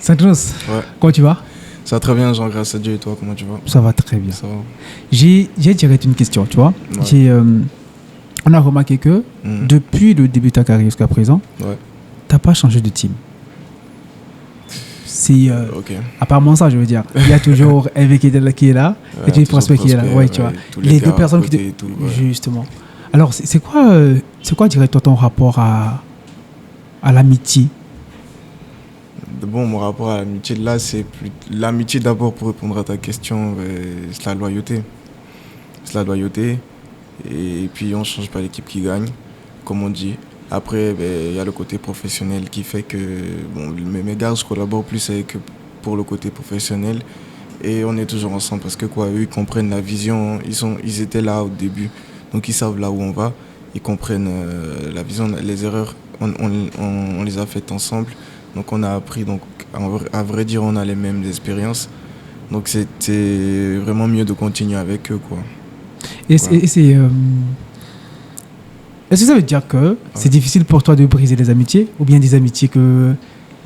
Santos, Ouais. comment tu vas? Ça va très bien, Jean, grâce à Dieu. Et toi, comment tu vas? Ça va très bien. Ça va. J'ai direct une question, tu vois. Ouais. On a remarqué que depuis le début de ta carrière jusqu'à présent, Ouais. tu n'as pas changé de team. C'est Ok. apparemment ça, je veux dire. Il y a toujours Hervé qui est là et tu es Prospect qui est là. Ouais, tu vois. tous Les deux gars à personnes qui côté et tout, ouais. Justement. Alors, c'est quoi, dirais toi, ton rapport à l'amitié? Bon, mon rapport à l'amitié, là, l'amitié d'abord pour répondre à ta question, c'est la loyauté. C'est la loyauté. Et puis, on ne change pas l'équipe qui gagne, comme on dit. Après, il y a le côté professionnel qui fait que bon, mes gars, je collabore plus avec eux pour le côté professionnel. Et on est toujours ensemble parce que eux, ils comprennent la vision. Ils étaient là au début, donc ils savent là où on va. Ils comprennent la vision, les erreurs, on les a faites ensemble. Donc on a appris, donc à vrai dire, on a les mêmes expériences. Donc c'était vraiment mieux de continuer avec eux, quoi. Et est-ce que ça veut dire que c'est difficile pour toi de briser les amitiés ou bien des amitiés que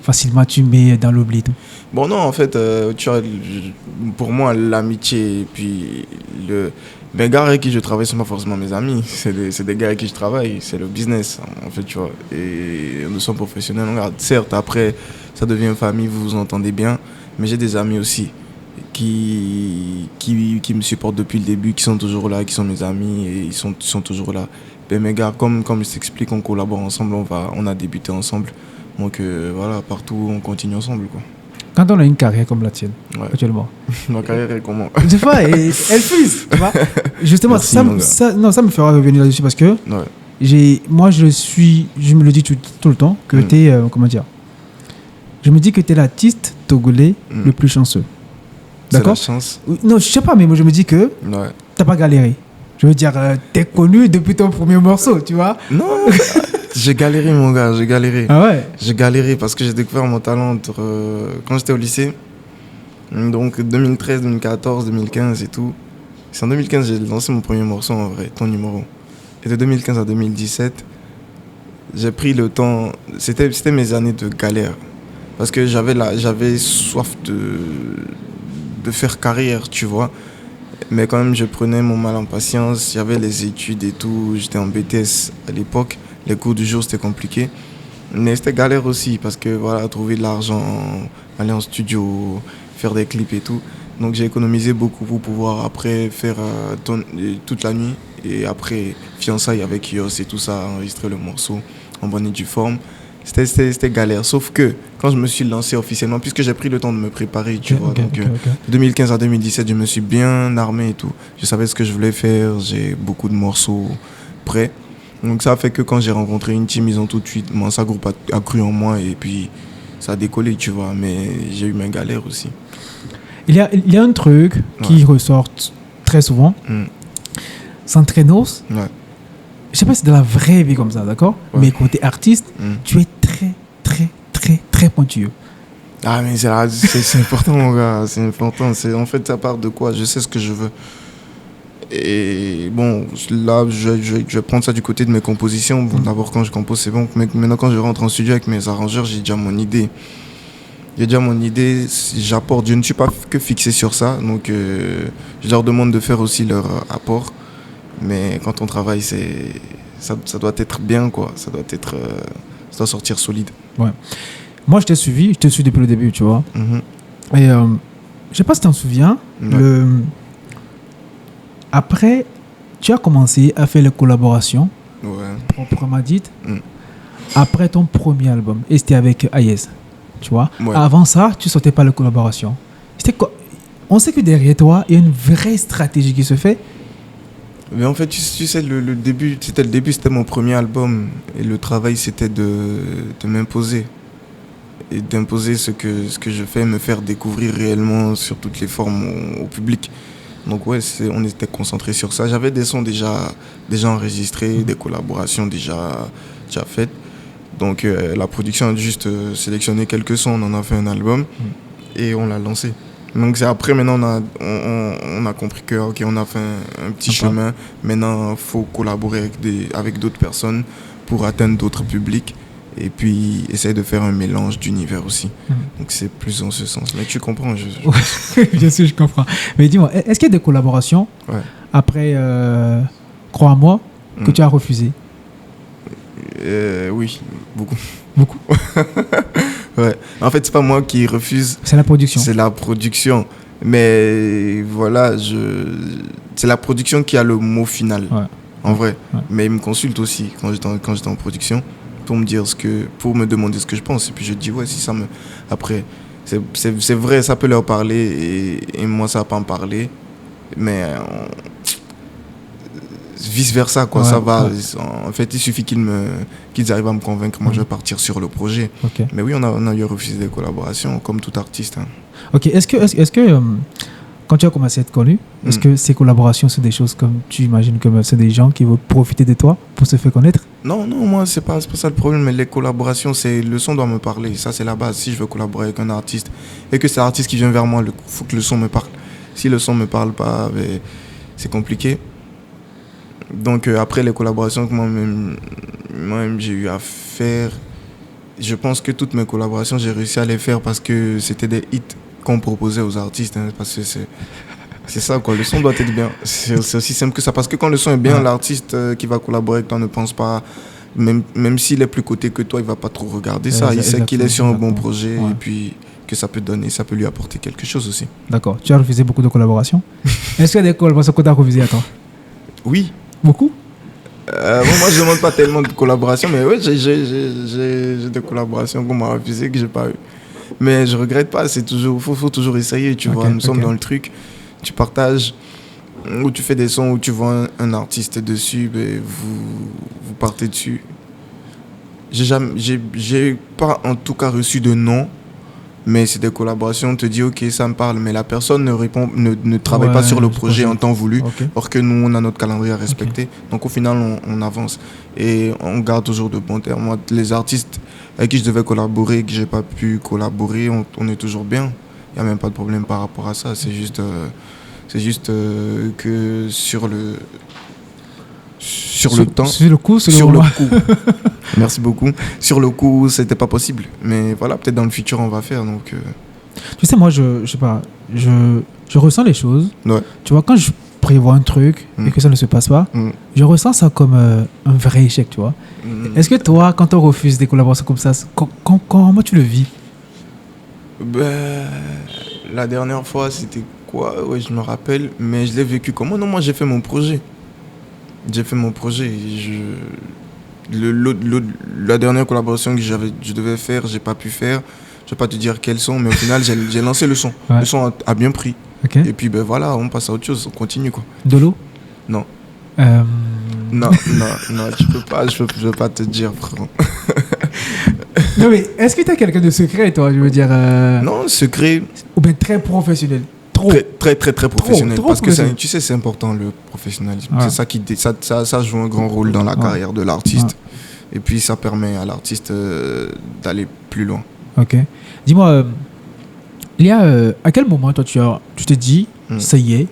facilement tu mets dans l'oubli? Bon, non, en fait, tu vois, pour moi, l'amitié et puis les gars avec qui je travaille ne sont pas forcément mes amis. C'est des gars avec qui je travaille, c'est le business, en fait, tu vois. Et nous sommes professionnels. Regarde, certes, après, ça devient une famille, vous vous entendez bien, mais j'ai des amis aussi qui me supportent depuis le début, qui sont toujours là, qui sont mes amis et ils sont toujours là. Ben, mes gars, comme je t'explique, on collabore ensemble, on a débuté ensemble. Donc voilà, partout, on continue ensemble, quoi. Quand on a une carrière comme la tienne, actuellement. Ma carrière est comment? Des fois, elle fuse, tu vois. Justement, merci, ça me fera revenir là-dessus parce que moi, je me le dis tout le temps, que tu es, comment dire, je me dis que tu es l'artiste togolais le plus chanceux. D'accord? C'est la chance. Non, je sais pas, mais moi, je me dis que t'as pas galéré. Je veux dire, t'es connu depuis ton premier morceau, tu vois. Non, j'ai galéré, mon gars, j'ai galéré. Ah ouais? J'ai galéré parce que j'ai découvert mon talent quand j'étais au lycée. Donc 2013, 2014, 2015 et tout. C'est en 2015 que j'ai lancé mon premier morceau, en vrai, Ton numéro. Et de 2015 à 2017, j'ai pris le temps. C'était mes années de galère. Parce que j'avais soif de faire carrière, tu vois. Mais quand même, je prenais mon mal en patience. J'avais les études et tout. J'étais en BTS à l'époque. Les cours du jour, c'était compliqué. Mais c'était galère aussi parce que voilà, trouver de l'argent, aller en studio, faire des clips et tout. Donc j'ai économisé beaucoup pour pouvoir après faire toute la nuit. Et après, fiançailles avec Yos et tout ça, enregistrer le morceau en bonne et due forme. C'était galère. Sauf que quand je me suis lancé officiellement, puisque j'ai pris le temps de me préparer, tu vois. Donc, 2015 à 2017, je me suis bien armé et tout. Je savais ce que je voulais faire. J'ai beaucoup de morceaux prêts. Donc ça a fait que quand j'ai rencontré une team, ils ont tout de suite, ça groupe a cru en moi et puis ça a décollé, tu vois. Mais j'ai eu mes galères aussi. Il y a un truc qui ressort très souvent. S'entraînos. Je sais pas si c'est de la vraie vie comme ça, d'accord? Mais côté artiste, tu es très, très, très, très pointilleux. Ah, mais c'est important, mon gars. C'est important. En fait, ça part de quoi? Je sais ce que je veux. Et bon, là, je vais prendre ça du côté de mes compositions. Bon, d'abord, quand je compose, c'est bon. Mais maintenant, quand je rentre en studio avec mes arrangeurs, j'ai déjà mon idée. J'apporte. Je ne suis pas que fixé sur ça. Donc, je leur demande de faire aussi leur apport. Mais quand on travaille, ça doit être bien, quoi. Ça doit sortir solide. Ouais. Moi, je te suis depuis le début, tu vois. Et je sais pas si tu t'en souviens. Après, tu as commencé à faire les collaborations, proprement dites, après ton premier album. Et c'était avec Ayez, tu vois. Avant ça, tu ne sortais pas les collaborations. On sait que derrière toi, il y a une vraie stratégie qui se fait. Mais en fait, tu sais, le début, c'était mon premier album. Et le travail, c'était de m'imposer. Et d'imposer ce que je fais, me faire découvrir réellement sur toutes les formes au public. Donc on était concentré sur ça. J'avais des sons déjà enregistrés, des collaborations déjà faites. Donc la production a juste sélectionné quelques sons, on en a fait un album et on l'a lancé. Donc c'est après, maintenant on a compris que on a fait un petit chemin. Maintenant il faut collaborer avec d'autres personnes pour atteindre d'autres publics. Et puis, essayer de faire un mélange d'univers aussi. Donc, c'est plus dans ce sens. Mais tu comprends, Bien sûr, je comprends. Mais dis-moi, est-ce qu'il y a des collaborations après Crois-moi que tu as refusé? Oui, beaucoup. Beaucoup? Ouais. En fait, c'est pas moi qui refuse. C'est la production. C'est la production. Mais voilà, c'est la production qui a le mot final. En vrai. Mais ils me consultent aussi quand j'étais en production pour me demander ce que je pense. Et puis je dis ouais, si ça me... Après, c'est vrai, ça peut leur parler et moi ça va pas me parler. Mais vice versa quoi, ça va. En fait, il suffit qu'ils arrivent à me convaincre. Moi je vais partir sur le projet. Mais oui, on a eu refusé des collaborations comme tout artiste. Ok, est-ce que quand tu as commencé à être connu, est-ce que ces collaborations sont des choses comme tu imagines que c'est des gens qui veulent profiter de toi pour se faire connaître? Non, moi c'est pas ça le problème, mais les collaborations, le son doit me parler, ça c'est la base. Si je veux collaborer avec un artiste et que c'est l'artiste qui vient vers moi, il faut que le son me parle. Si le son me parle pas, c'est compliqué. Donc après les collaborations que moi-même j'ai eu à faire, je pense que toutes mes collaborations j'ai réussi à les faire parce que c'était des hits qu'on proposait aux artistes, parce que c'est ça quoi, le son doit être bien, c'est aussi simple que ça, parce que quand le son est bien, l'artiste qui va collaborer avec toi ne pense pas, même s'il est plus coté que toi, il va pas trop regarder ça, il sait qu'il est sur un bon projet et puis que ça peut lui apporter quelque chose aussi. D'accord, tu as refusé beaucoup de collaborations. Est-ce qu'il y a des collaborations que tu as refusées à toi? Oui. Beaucoup? Moi je demande pas tellement de collaborations, mais ouais, j'ai des collaborations qu'on m'a refusées que j'ai pas eu. Mais je regrette pas, faut toujours essayer, tu vois. Nous sommes dans le truc, tu partages, ou tu fais des sons où tu vois un artiste dessus, vous partez dessus. J'ai pas en tout cas reçu de non, mais c'est des collaborations, on te dit ok, ça me parle, mais la personne ne travaille pas sur le projet en temps voulu, or que nous on a notre calendrier à respecter. Donc au final on avance et on garde toujours de bons termes. Moi, les artistes avec qui je devais collaborer et que j'ai pas pu collaborer, on est toujours bien. Il n'y a même pas de problème par rapport à ça. C'est juste que sur le temps. Sur le coup. Merci beaucoup. Sur le coup, c'était pas possible. Mais voilà, peut-être dans le futur, on va faire. Donc, Tu sais, moi, je sais pas, je ressens les choses. Ouais. Tu vois, quand je prévois un truc et que ça ne se passe pas, je ressens ça comme un vrai échec, tu vois. Est-ce que toi, quand on refuse des collaborations comme ça, comment tu le vis? La dernière fois, c'était quoi? Ouais, je me rappelle, mais je l'ai vécu comment? Non, moi, j'ai fait mon projet. La dernière collaboration que je devais faire, j'ai pas pu faire. Je vais pas te dire quels sont, mais au final, j'ai lancé le son. Ouais. Le son a bien pris. Et puis, voilà, on passe à autre chose, on continue, quoi. Dolo? Non. Non, tu peux pas, je peux pas te dire, frérot. Non, mais est-ce que tu as quelqu'un de secret, toi, je veux dire Non, secret. Ou bien très professionnel? Très professionnel. Parce que tu sais, c'est important le professionnalisme. Ouais. C'est ça joue un grand rôle dans la carrière de l'artiste. Ouais. Et puis ça permet à l'artiste d'aller plus loin. Ok. Dis-moi, il y a à quel moment toi tu te dis ça y est,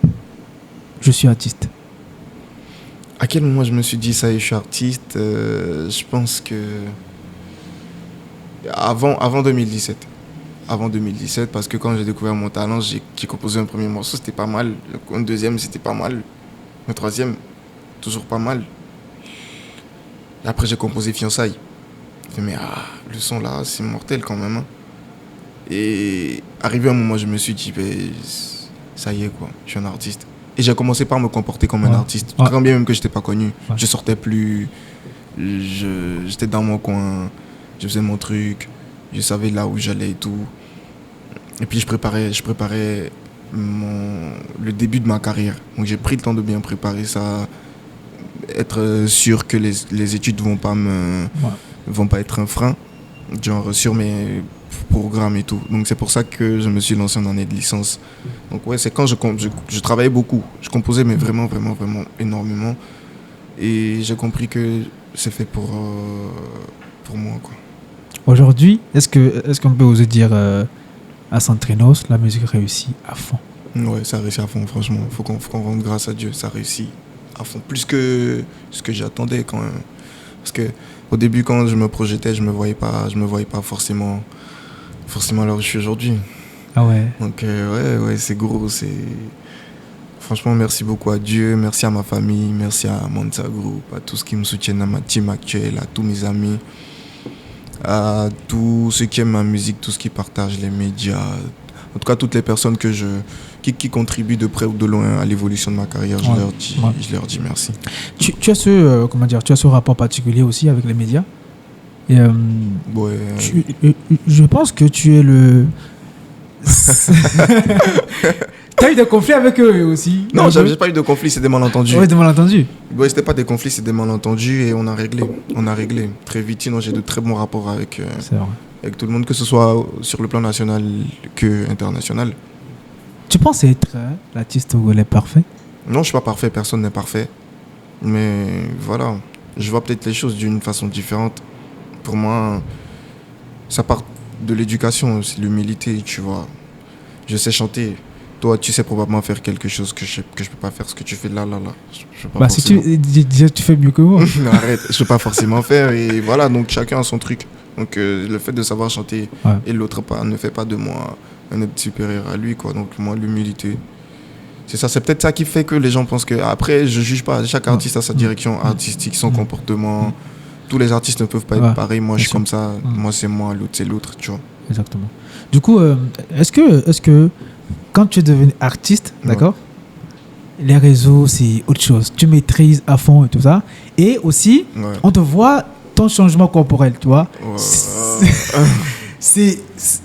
je suis artiste? À quel moment je me suis dit ça y est, je suis artiste? Je pense que avant 2017. Avant 2017, parce que quand j'ai découvert mon talent, j'ai composé un premier morceau, c'était pas mal. Un deuxième, c'était pas mal. Un troisième, toujours pas mal. Et après, j'ai composé Fiançailles. Mais le son là, c'est mortel quand même. Hein. Et arrivé à un moment, je me suis dit, ça y est, quoi, je suis un artiste. Et j'ai commencé par me comporter comme un artiste. Quand bien même que je n'étais pas connu. Je sortais plus, j'étais dans mon coin, je faisais mon truc. Je savais là où j'allais et tout. Et puis je préparais le début de ma carrière. Donc j'ai pris le temps de bien préparer ça, être sûr que les études vont pas être un frein, genre sur mes programmes et tout. Donc c'est pour ça que je me suis lancé en année de licence. Donc ouais, c'est quand je travaillais beaucoup. Je composais mais vraiment énormément. Et j'ai compris que c'est fait pour moi, quoi. Aujourd'hui, est-ce qu'on peut oser dire à Centrinos, la musique réussit à fond? Ouais, ça réussit à fond, franchement. Faut qu'on rende grâce à Dieu, ça réussit à fond. Plus que ce que j'attendais quand même. Parce que Au début, quand je me projetais, je me voyais pas forcément là où je suis aujourd'hui. Ah ouais. Donc ouais, c'est gros. Franchement, merci beaucoup à Dieu, merci à ma famille, merci à Monza Group, à tous qui me soutiennent, à ma team actuelle, à tous mes amis, à tous ceux qui aiment ma musique, tous ceux qui partagent les médias. En tout cas, toutes les personnes qui contribuent de près ou de loin à l'évolution de ma carrière, je leur dis merci. Tu as ce rapport particulier aussi avec les médias. Et, ouais. Je pense que tu es le... T'as eu des conflits avec eux aussi? Non, j'ai pas eu de conflits, c'est des malentendus. Oui, des malentendus. Ouais, c'était pas des conflits, c'est des malentendus et on a réglé très vite. Sinon, j'ai de très bons rapports avec tout le monde, que ce soit sur le plan national que international. Tu penses être l'artiste togolais parfait? Non, je suis pas parfait, personne n'est parfait. Mais voilà, je vois peut-être les choses d'une façon différente. Pour moi, ça part de l'éducation, c'est l'humilité, tu vois. Je sais chanter. Toi, tu sais probablement faire quelque chose que je peux pas faire, ce que tu fais là. Je peux pas si tu fais mieux que moi. Non, arrête, je peux pas forcément faire. Et voilà, donc chacun a son truc. Donc le fait de savoir chanter et l'autre pas ne fait pas de moi un être supérieur à lui, quoi. Donc moi, l'humilité, c'est ça. C'est peut-être ça qui fait que les gens pensent que... Après, je juge pas. Chaque artiste a sa direction artistique, son comportement. Tous les artistes ne peuvent pas être pareils. Moi, je suis comme ça. Moi, c'est moi, l'autre, c'est l'autre, tu vois. Exactement. Du coup, est-ce que quand tu es devenu artiste, d'accord, les réseaux, c'est autre chose. Tu maîtrises à fond et tout ça. Et aussi, on te voit ton changement corporel, tu vois.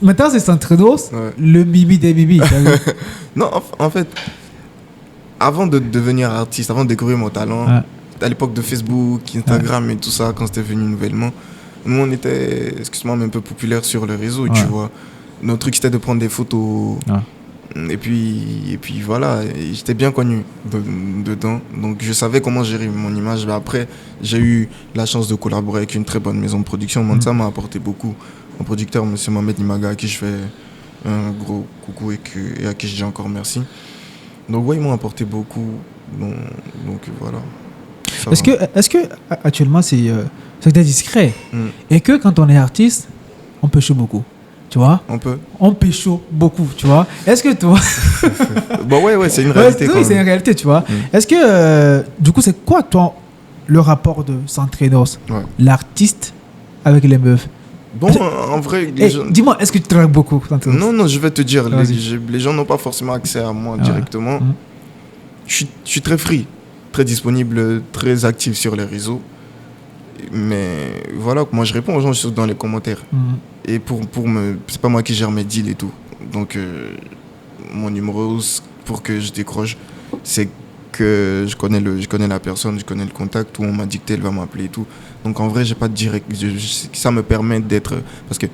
Maintenant, c'est Santrados, le Mimi des Mimi. Non, en fait, avant de devenir artiste, avant de découvrir mon talent, à l'époque de Facebook, Instagram et tout ça, quand c'était venu nouvellement, nous, on était, excuse-moi, mais un peu populaires sur le réseau, tu vois. Notre truc, c'était de prendre des photos. Et puis voilà, j'étais bien connu dedans. Donc je savais comment gérer mon image. Mais après, j'ai eu la chance de collaborer avec une très bonne maison de production. Ça m'a apporté beaucoup. Mon producteur, M. Mohamed Nimaga, à qui je fais un gros coucou et à qui je dis encore merci. Donc ouais, ils m'ont apporté beaucoup. Donc voilà. Est-ce que actuellement c'est discret et que quand on est artiste, on peut chaud beaucoup? Tu vois, on pécho beaucoup, tu vois. Est-ce que toi... Bon, ouais, c'est une réalité. Oui, c'est une réalité, tu vois. Est-ce que, du coup, c'est quoi, toi, le rapport de Santrados, l'artiste avec les meufs? Bon, en vrai... Dis-moi, est-ce que tu travailles beaucoup, Santrados? Non, je vais te dire, les gens n'ont pas forcément accès à moi directement. Je suis très free, très disponible, très actif sur les réseaux. Mais voilà, moi je réponds aux gens dans les commentaires. Et c'est pas moi qui gère mes deals et tout. Donc mon numéro pour que je décroche, c'est que je connais la personne, je connais le contact, où on m'a dit qu'elle va m'appeler et tout. Donc en vrai, j'ai pas de direct. Ça me permet d'être... Parce que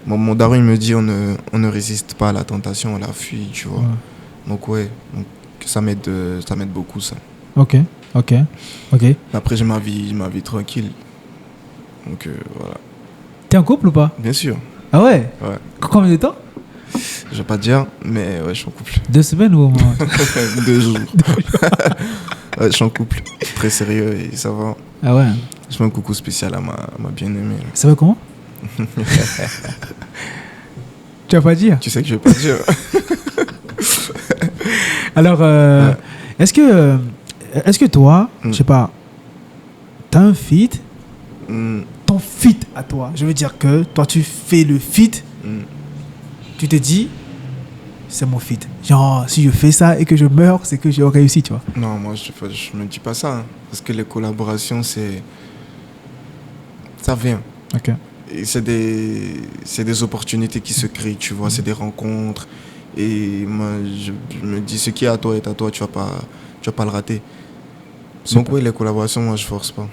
mon daron il me dit on ne résiste pas à la tentation, on la fuit, tu vois. Donc ça m'aide beaucoup, ça. Ok. Après j'ai ma vie tranquille. Donc voilà. T'es en couple ou pas? Bien sûr. Ah ouais? Combien de temps? Je vais pas dire, mais ouais, je suis en couple. 2 semaines ou au moins? 2 jours. Ouais, je suis en couple. Très sérieux et ça va. Ah ouais? Je fais un coucou spécial à ma bien-aimée. Ça va comment? Tu vas pas dire? Tu sais que je vais pas dire. Alors, est-ce que toi, je sais pas, t'as un feat? Ton feat à toi, je veux dire que toi tu fais le feat, tu te dis c'est mon feat, genre si je fais ça et que je meurs, c'est que j'ai réussi, tu vois. Non, moi je me dis pas ça, parce que les collaborations ça vient. Et c'est des opportunités qui se créent, tu vois. C'est des rencontres et moi je me dis ce qui est à toi est à toi, tu vas pas le rater. Donc oui, les collaborations, moi je force pas.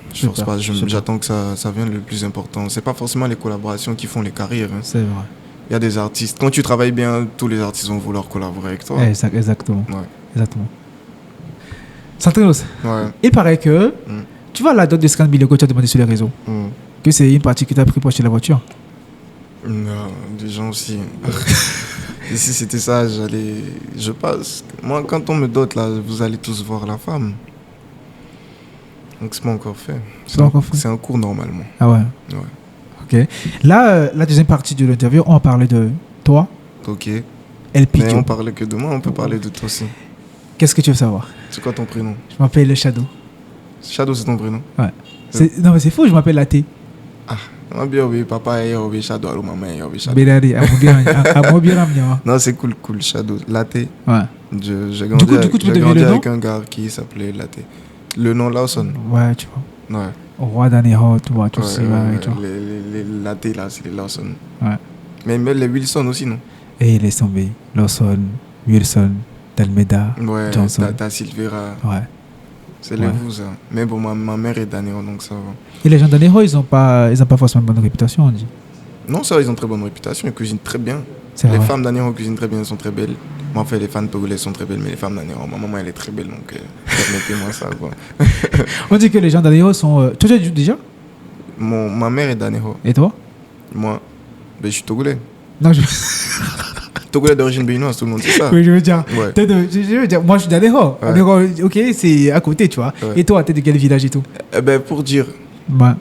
J'attends que ça vienne. Le plus important, c'est pas forcément les collaborations qui font les carrières. C'est vrai. Il y a des artistes, quand tu travailles bien, tous les artistes vont vouloir collaborer avec toi. Exactement. Santrados, il paraît que tu vois la dot de Scan Biloko, tu as demandé sur les réseaux que c'est une partie qui t'a pris pour acheter la voiture. Non, des gens aussi. Et si c'était ça, je passe. Moi, quand on me dote là, vous allez tous voir la femme. Donc, c'est pas encore fait. C'est un cours normalement. Ah ouais. Ok. Là, la deuxième partie de l'interview, on parlait de toi. Ok. El Picho. Mais on parlait que de moi, on peut parler de toi aussi. Qu'est-ce que tu veux savoir? C'est quoi ton prénom? Je m'appelle Shadow. Shadow, c'est ton prénom? Ouais. Non, mais c'est fou, je m'appelle Laté. Ah, papa et Shadow, alors maman et Shadow. Bédari, non, c'est cool, Shadow. Laté. Ouais. J'ai grandi avec un gars qui s'appelait Laté. Le nom Lawson. Ouais, tu vois. Ouais. Au roi d'Aného, tu vois, tu sais. Les Laté, là, c'est les Lawson. Ouais. Mais les Wilson aussi, non? Et les tombés. Lawson, Wilson, Dalmeda, Johnson. T'as Silvera. Ouais. C'est les vous, ça. Mais bon, ma mère est d'Aného, donc ça va. Et les gens d'Aného, ils ont pas forcément une bonne réputation, on dit. Non, ça, ils ont très bonne réputation, ils cuisinent très bien. Les femmes d'Aného cuisinent très bien, elles sont très belles. Moi, en fait, les femmes togolaises sont très belles, mais les femmes d'Aného, ma maman, elle est très belle, donc permettez-moi ça, quoi. On dit que les gens d'Aného sont... Toi, tu as déjà? Ma mère est d'Aného. Et toi? Moi, je suis togolais. Non, Togolais d'origine béninoise, tout le monde sait ça. Oui, je veux dire. Ouais. Je veux dire, moi, je suis d'Aného. Ouais. Ok, c'est à côté, tu vois. Ouais. Et toi, t'es de quel village et tout? Pour dire... Ouais.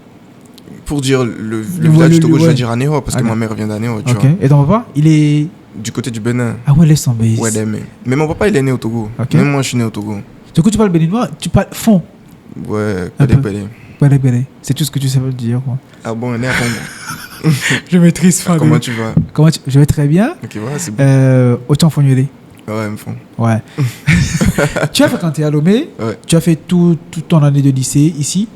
Pour dire le village du Togo, je vais dire Aného, parce que ma mère vient d'Aného, tu vois. Et ton papa, il est... Du côté du Bénin. Ah ouais, laisse tomber. Ouais, mais mon papa, il est né au Togo. Okay. Même moi, je suis né au Togo. Du coup, tu parles béninois, tu parles fond. Ouais, Pélé. C'est tout ce que tu sais dire, quoi. Ah bon, on est à Congo. Je maîtrise pas. Comment tu vas? Je vais très bien. Ok, ouais, c'est bon. Autant Fognolé. Ouais, me font. Ouais. Tu as fait quand tu es à Lomé, ouais. Tu as fait toute ton année de lycée ici.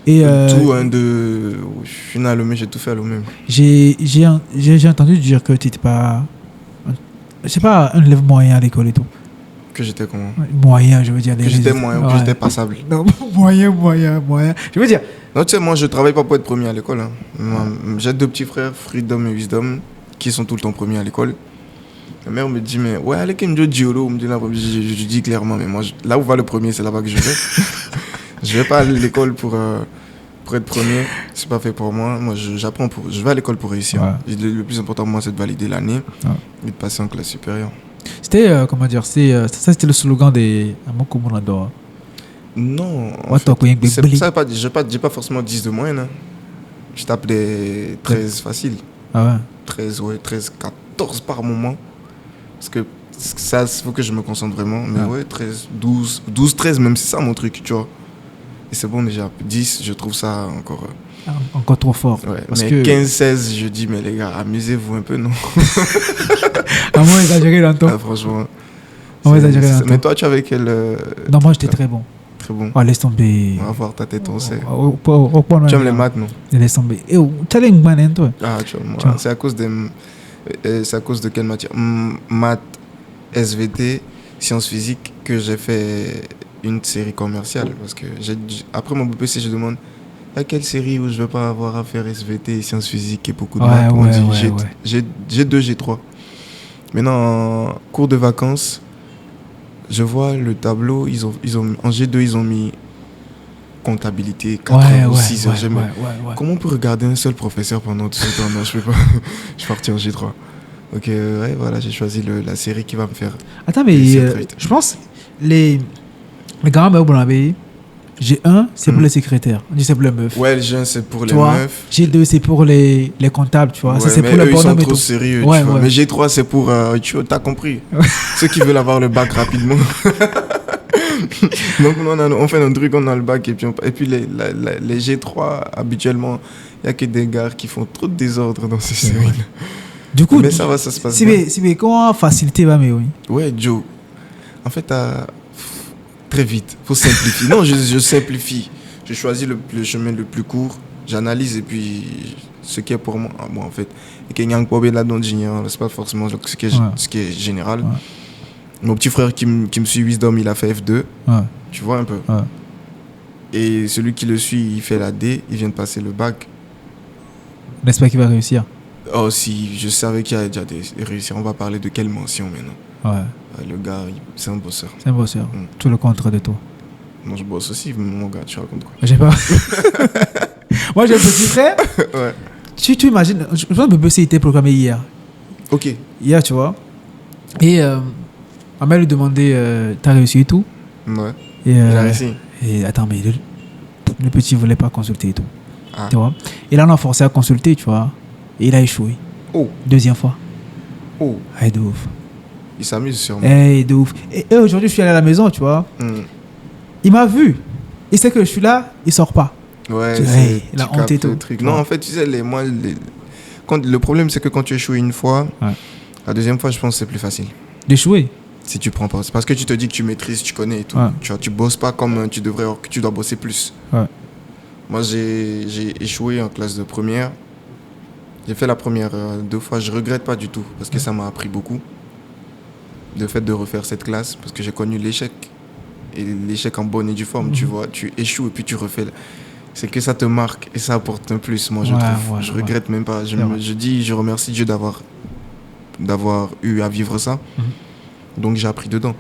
Et je suis né à Lomé, j'ai tout fait à Lomé. J'ai entendu dire que tu n'étais pas... Je sais pas, un élève moyen à l'école et tout. Que j'étais comment? Moyen, je veux dire. Que j'étais moyen, que j'étais passable. Non, moyen. Je veux dire... Non, tu sais, moi, je travaille pas pour être premier à l'école. Hein. J'ai 2 petits frères, Freedom et Wisdom, qui sont tout le temps premiers à l'école. Ma mère me dit, mais ouais, allez, qui me dit Diolo, me dit là, je dis clairement, mais moi, là où va le premier, c'est là-bas que je vais. Je vais pas aller à l'école pour être premier, c'est pas fait pour moi. Moi, je vais à l'école pour réussir. Ouais. Le plus important pour moi, c'est de valider l'année et de passer en classe supérieure. C'était, comment dire, ça c'était le slogan des Amokumurando. Non, c'est pour ça j'ai pas forcément 10 de moyenne. Hein. Je tape des 13 faciles. Ah ouais? 13, 14 par moment. Parce que ça, il faut que je me concentre vraiment. Mais ouais, 13, 12, 13 même, c'est ça mon truc, tu vois. Et c'est bon déjà. 10, je trouve ça encore trop fort. Ouais, parce mais 15, 16, je dis, mais les gars, amusez-vous un peu, non? À moins exagéré dans le temps. Ah, franchement. Mais toi, tu avais quel... Non, moi, j'étais très bon. Très bon. Oh, laisse tomber. On va voir ta tête, on sait. Tu aimes les maths, non? Laisse tomber. Et tu as les maths, toi? Ah, tu vois, c'est à cause de quelle matière? Maths, SVT, sciences physiques, que j'ai fait une série commerciale. Parce que après mon BPC, je demande à quelle série où je ne vais pas avoir à faire SVT, sciences physiques et beaucoup de maths. On dit j'ai 2, j'ai 3. Maintenant, en cours de vacances, je vois le tableau, en G2, ils ont mis comptabilité, 4 ou 6 heures. Comment on peut regarder un seul professeur pendant tout ce temps? Non, je peux pas. Je suis parti en G3. Ok, voilà, j'ai choisi la série qui va me faire... Attends, mais je pense les gars, G1, c'est pour les secrétaires. On dit c'est pour les meufs. Ouais, le G1, c'est pour les meufs. G2, c'est pour les comptables, tu vois. Ouais, ça, c'est pour les bonhommes. Ils sont trop sérieux, tu vois. Mais G3, c'est pour... t'as compris. Ceux qui veulent avoir le bac rapidement. Donc, on fait notre truc, on a le bac. Et puis les G3, habituellement, il n'y a que des gars qui font trop de désordre dans ces séries. Du coup, mais ça se passe bien. Mais comment faciliter, oui? Ouais, Joe. En fait, très vite. Faut simplifier. Non, je simplifie. Je choisis le chemin le plus court. J'analyse et puis ce qui est pour moi. Bon, en fait, c'est pas forcément ce qui est général. Ouais. Mon petit frère qui me suit Wisdom, il a fait F2. Ouais. Tu vois un peu. Ouais. Et celui qui le suit, il fait la D. Il vient de passer le bac. N'est-ce pas qu'il va réussir? Oh, si, je savais qu'il y a déjà des réussir. On va parler de quelle mention maintenant. Ouais. Le gars, c'est un bosseur. C'est un bosseur. Tout le contraire de toi. Non, je bosse aussi, mon gars, tu racontes quoi? J'ai pas. Moi, j'ai un petit frère. Ouais. Tu imagines, je pense que BBC était programmé hier. Ok. Hier, tu vois. Et ma mère lui demandait t'as réussi et tout? Ouais. Et, il a réussi. Et attends, mais Le petit ne voulait pas consulter et tout. Tu vois. Et là, on a forcé à consulter, tu vois. Et il a échoué. Oh. Deuxième fois. Oh. De ouf. Il s'amuse sûrement. De ouf. Et aujourd'hui, je suis allé à la maison, tu vois. Il m'a vu. Il sait que je suis là, il sort pas. Ouais, la honte et tout. Non, en fait, tu sais, le problème, c'est que quand tu échoues une fois, la deuxième fois, je pense que c'est plus facile. D'échouer? Si tu prends pas. C'est parce que tu te dis que tu maîtrises, tu connais et tout. Tu vois, tu bosses pas comme tu devrais, or que tu dois bosser plus. Moi, j'ai échoué en classe de première. J'ai fait la première 2 fois. Je regrette pas du tout parce que ça m'a appris beaucoup. Le fait de refaire cette classe, parce que j'ai connu l'échec. Et l'échec en bonne et due forme, tu vois. Tu échoues et puis tu refais. C'est que ça te marque et ça apporte un plus, moi, je trouve. Je regrette même pas. Je remercie Dieu d'avoir eu à vivre ça. Donc, j'ai appris dedans.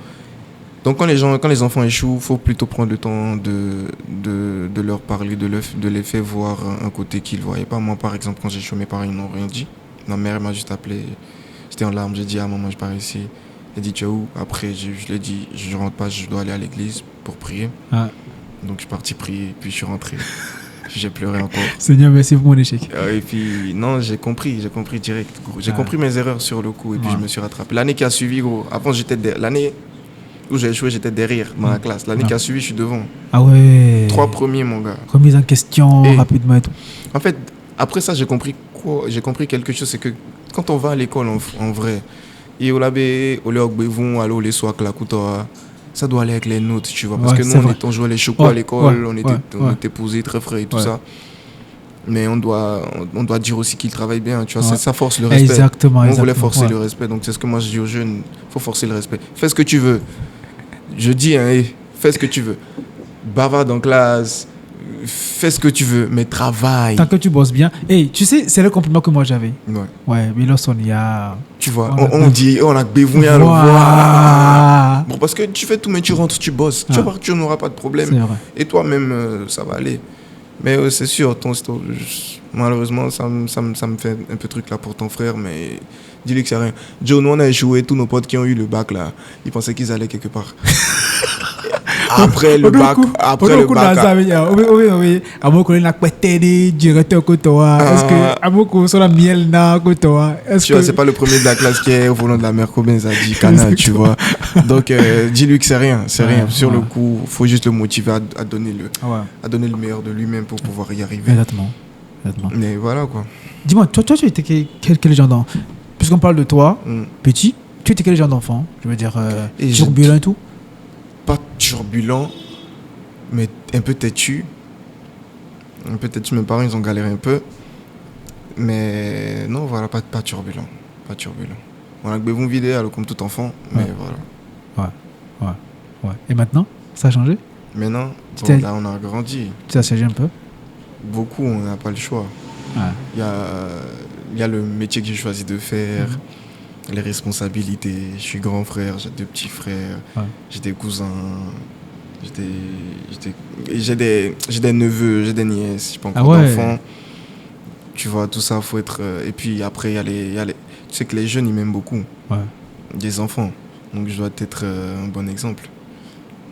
Donc, quand les enfants échouent, il faut plutôt prendre le temps de leur parler, de les faire voir un côté qu'ils ne voyaient pas. Moi, par exemple, quand j'ai échoué, mes parents, ils n'ont rien dit. Ma mère m'a juste appelé. J'étais en larmes. J'ai dit à maman, je pars ici. Elle a dit, tu es où? Après, je lui ai dit, je rentre pas, je dois aller à l'église pour prier. Donc, je suis parti prier, puis je suis rentré. J'ai pleuré encore. Seigneur, merci pour mon échec. Et puis, non, j'ai compris direct. J'ai compris mes erreurs sur le coup, et puis je me suis rattrapé. L'année qui a suivi, gros, avant, l'année où j'ai échoué, j'étais derrière dans la classe. L'année qui a suivi, je suis devant. Ah ouais. 3 premiers, mon gars. Remise en question, rapidement et tout. En fait, après ça, j'ai compris quelque chose, c'est que quand on va à l'école, en vrai, et ça doit aller avec les notes, tu vois. Parce que nous, on jouait les chocos à l'école, on était posés très frais et tout ça. Mais on doit dire aussi qu'ils travaillent bien, tu vois. Ça force le respect. Exactement. On voulait forcer le respect. Donc, c'est ce que moi, je dis aux jeunes. Il faut forcer le respect. Fais ce que tu veux. Je dis, fais ce que tu veux. Bavarde en classe. Fais ce que tu veux, mais travaille. Tant que tu bosses bien. Tu sais, c'est le compliment que moi j'avais. Mais lorsqu'on y a... Tu vois, on dit, on a besoin de voir. Bon, parce que tu fais tout, mais tu rentres, tu bosses. Tu vas voir que tu n'auras pas de problème. Et toi-même, ça va aller. Mais c'est sûr, malheureusement, ça me fait un peu truc là pour ton frère, mais dis-lui que c'est rien. Joe, nous on a échoué, tous nos potes qui ont eu le bac là, ils pensaient qu'ils allaient quelque part. Après le bac, c'est pas le premier de la classe qui est au volant de la mère comme ça dit Cana, tu vois. Donc dis-lui que c'est rien. Sur le coup, faut juste le motiver à donner le meilleur de lui-même pour pouvoir y arriver. Exactement. Mais voilà quoi. Dis-moi, toi tu étais quel genre d'enfant? Puisqu'on parle de toi, petit, tu étais quel genre d'enfant? Je veux dire, turbulent et tout? Pas turbulent, mais un peu têtu. Mes parents, ils ont galéré un peu. Mais non, voilà, pas turbulent. On a une vidéo comme tout enfant, mais voilà. Ouais. Et maintenant, ça a changé? Maintenant, là, on a grandi. Tu as changé un peu? Beaucoup, on n'a pas le choix. Il y a le métier que j'ai choisi de faire. Les responsabilités, je suis grand frère, j'ai 2 petits frères, j'ai des cousins, j'ai des neveux, j'ai des nièces, j'ai pas encore d'enfants. Tu vois, tout ça, faut être... et puis après, il y a les... Tu sais que les jeunes, ils m'aiment beaucoup. Des enfants. Donc je dois être un bon exemple.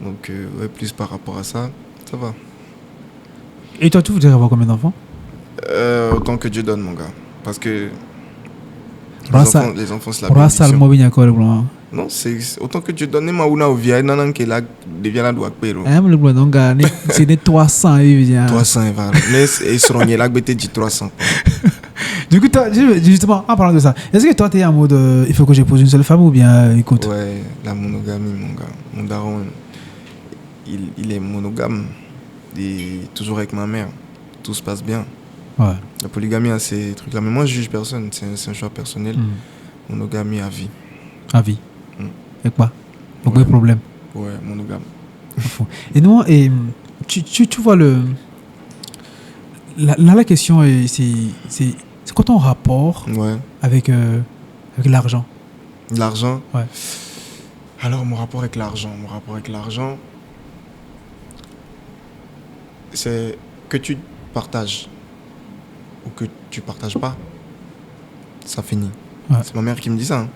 Donc plus par rapport à ça, ça va. Et toi, tu voudrais avoir combien d'enfants? Autant que Dieu donne, mon gars. Parce que... Les enfants, c'est la bénédiction. Non, c'est autant que tu donnes ma ouna au vieil nanan qui là devient la doigt péro. C'est des 300 évidemment. 300 voilà. Mais ils seront là que dit 300. Du coup, justement, en parlant de ça, est-ce que toi tu es en mode il faut que j'épouse une seule femme ou bien écoute? Ouais, la monogamie, mon gars. Mon daron, il est monogame. Et toujours avec ma mère. Tout se passe bien. La polygamie a ces trucs-là. Mais moi, je juge personne. C'est un choix personnel. Monogamie à vie. À vie. Et quoi? Aucun problème. Ouais, monogame. Et non, tu vois la question, c'est quoi ton rapport avec l'argent? L'argent? Ouais. Alors, mon rapport avec l'argent, c'est que tu partages ou que tu partages pas, ça finit. C'est ma mère qui me dit ça.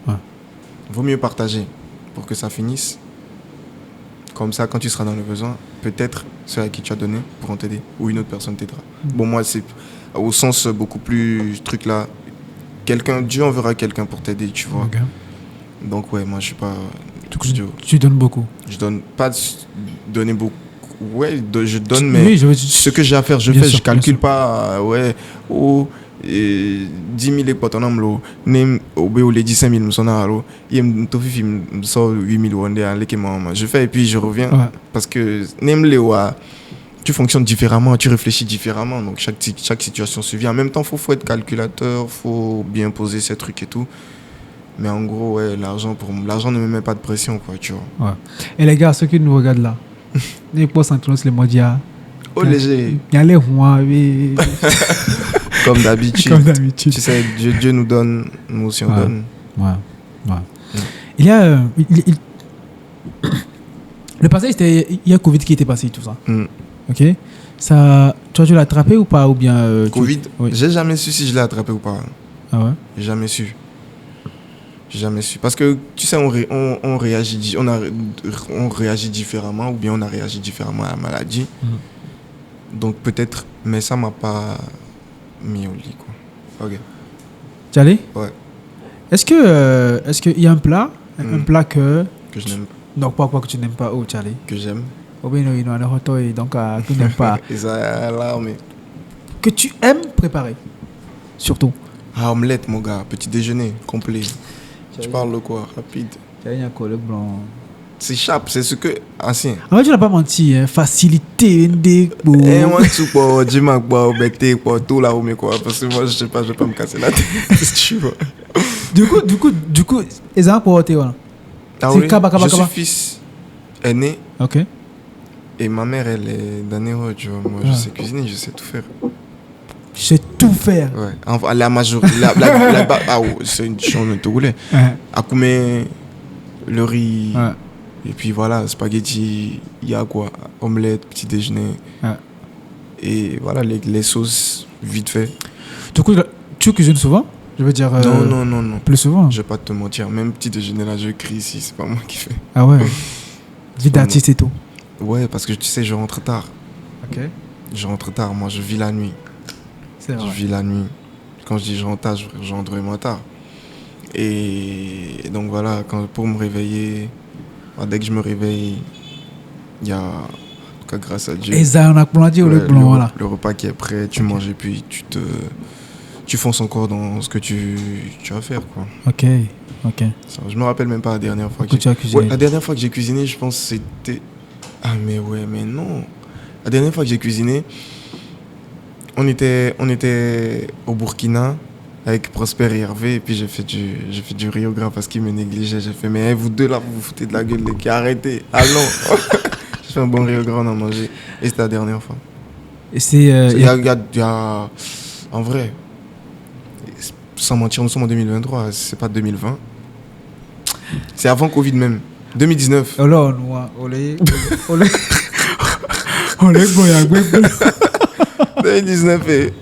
Vaut mieux partager pour que ça finisse Comme ça, quand tu seras dans le besoin, peut-être ceux à qui tu as donné pourront t'aider ou une autre personne t'aidera. Bon, moi, c'est au sens beaucoup plus truc là. Dieu enverra quelqu'un pour t'aider, tu vois. Okay. Donc, ouais, moi, je suis pas. Tu donnes beaucoup. Je donne pas donner beaucoup. Ouais, je donne, mais ce que j'ai à faire, je fais. Je calcule pas, ouais, ou 10 000 potes en amlo, nem ou les 15 000 m'sonaro, yem tofifi m'sort 8 000 wande à l'équipement. Je fais et puis je reviens parce que nem lewa, tu fonctionnes différemment, tu réfléchis différemment, donc chaque situation suffit. En même temps, faut être calculateur, faut bien poser ces trucs et tout. Mais en gros, ouais, l'argent ne me met pas de pression, quoi, tu vois. Ouais. Et les gars, ceux qui nous regardent là, les postes en les modia. Oh, léger. Il y a les mois, oui. Comme d'habitude. Tu sais, Dieu nous donne, nous aussi on donne. Ouais. Il y a. Le passé, il y a Covid qui était passé, tout ça. Ok. Ça, toi, tu l'as attrapé ou pas ou bien, Covid oui. J'ai jamais su si je l'ai attrapé ou pas. Ah ouais? J'ai jamais su. Parce que, tu sais, on réagit différemment ou bien on a réagi différemment à la maladie. Donc peut-être, mais ça m'a pas mis au lit, quoi. Ok. Tu allais? Ouais. Est-ce qu'il y a un plat que je n'aime pas? Non, pas quoi que tu n'aimes pas. Oh, tu allais? Que j'aime. Oh, bien, non, donc que tu n'aimes pas. Que tu aimes préparer, surtout. Ah, omelette, mon gars, petit déjeuner complet. Tu parles de quoi? Rapide. C'est chape, c'est ce que. Ancien. Ah, tu n'as pas menti, hein. Facilité, moi, tu peux dire, tout là, mais quoi. Parce que moi, je sais pas, je vais pas me casser la tête. Tu vois. Du coup, les gens pour voilà. Ah oui, je suis fils aîné. Ok. Et ma mère, elle est d'Anéro, tu vois. Moi, je sais cuisiner, je sais tout faire. Je sais tout faire. Ouais. Enfin, la majorité. C'est une chambre de Togolais. Akoumé, le riz. Ouais. Et puis voilà, spaghetti, il y a quoi? Omelette, petit déjeuner. Ouais. Et voilà, les sauces, vite fait. Du coup, tu cuisines souvent? Je veux dire. Non. Plus souvent? Je vais pas te mentir. Même petit déjeuner là, je crie ici, c'est pas moi qui fais. Ah ouais? Vie d'artiste et tout. Ouais, parce que tu sais, je rentre tard. Ok. Je rentre tard, moi je vis la nuit. C'est vrai. Je vis la nuit. Quand je dis je rentre tard, je rentre vraiment tard. Et donc voilà, pour me réveiller, dès que je me réveille, il y a, en tout cas grâce à Dieu, et ça, on a le repas qui est prêt, tu manges et puis tu fonces encore dans ce que tu vas faire, quoi. Ok. Ça, je me rappelle même pas la dernière fois que tu as cuisiné. Ouais, la dernière fois que j'ai cuisiné, je pense que c'était... Ah mais ouais, mais non. La dernière fois que j'ai cuisiné, on était au Burkina avec Prosper et Hervé, et puis j'ai fait du riz au gras parce qu'ils me négligeaient. J'ai fait, mais vous deux là, vous vous foutez de la gueule, les gars, arrêtez, allons. J'ai fait un bon riz au gras, on a mangé. Et c'était la dernière fois. Et c'est... Il y a... En vrai, sans mentir, nous sommes en 2023, c'est pas 2020. C'est avant Covid même. 2019. Oh là, olé. 2019 et